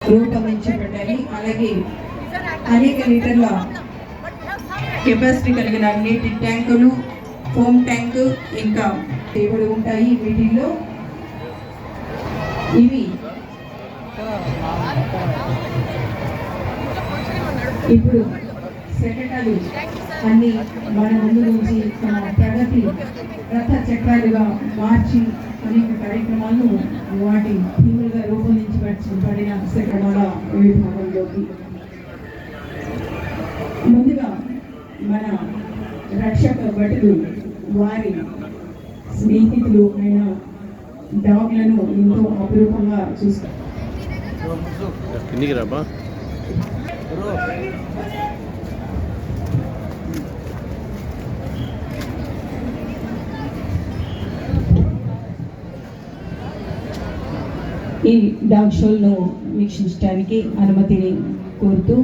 రూపొందించబడ్డాయి. అలాగే అనేక లీటర్ల కెపాసిటీ కలిగిన నీటి ట్యాంకులు, ఫోమ్ ట్యాంకు ఇంకా టేబుల్ ఉంటాయి. వీటిల్లో ఇవి ఇప్పుడు సెక్రటరీ అన్ని మన ముందు నుంచి తన ప్రగతి రథ చక్రాలుగా మార్చి అనేక కార్యక్రమాలను వాటి థీములుగా రూపొందించబడిన సెక్రటరీల విభాగంలోకి ముందుగా మన రక్షక భటులు వారి స్నేహితులు అయిన డాగ్లను ఎంతో అపురూపంగా చూస్తారు. ఈ డాగ్ షోలను వీక్షించడానికి అనుమతిని కోరుతూ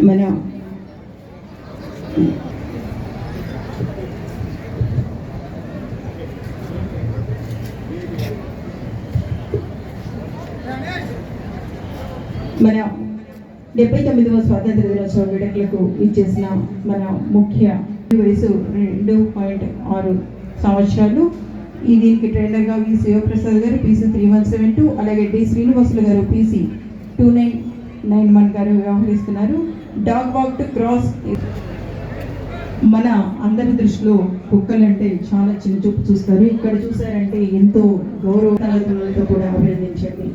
మన మన 79వ స్వాతంత్ర దినోత్సవ వేడుకలకు ఇచ్చేసిన మన ముఖ్య వయసు 2.6 సంవత్సరాలు. ఈ దీనికి ట్రైనర్గా వి శివప్రసాద్ గారు PC 3172, అలాగే డి శ్రీనివాసులు గారు PC 2991 గారు వ్యవహరిస్తున్నారు. Dog walk to cross. మన అందరి దృష్టిలో కుక్కలంటే చాలా చిన్న చూపు చూస్తారు. ఇక్కడ చూసారంటే ఎంతో గౌరవతో కూడా అభినందించండి.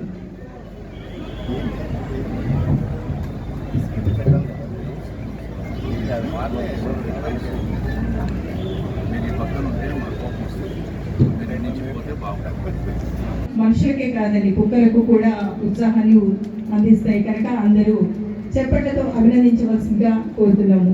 మనుషులకే కాదండి, కుక్కలకు కూడా ఉత్సాహాన్ని అందిస్తాయి కనుక అందరూ చప్పట్లతో అభినందించవలసిందిగా కోరుతున్నాము.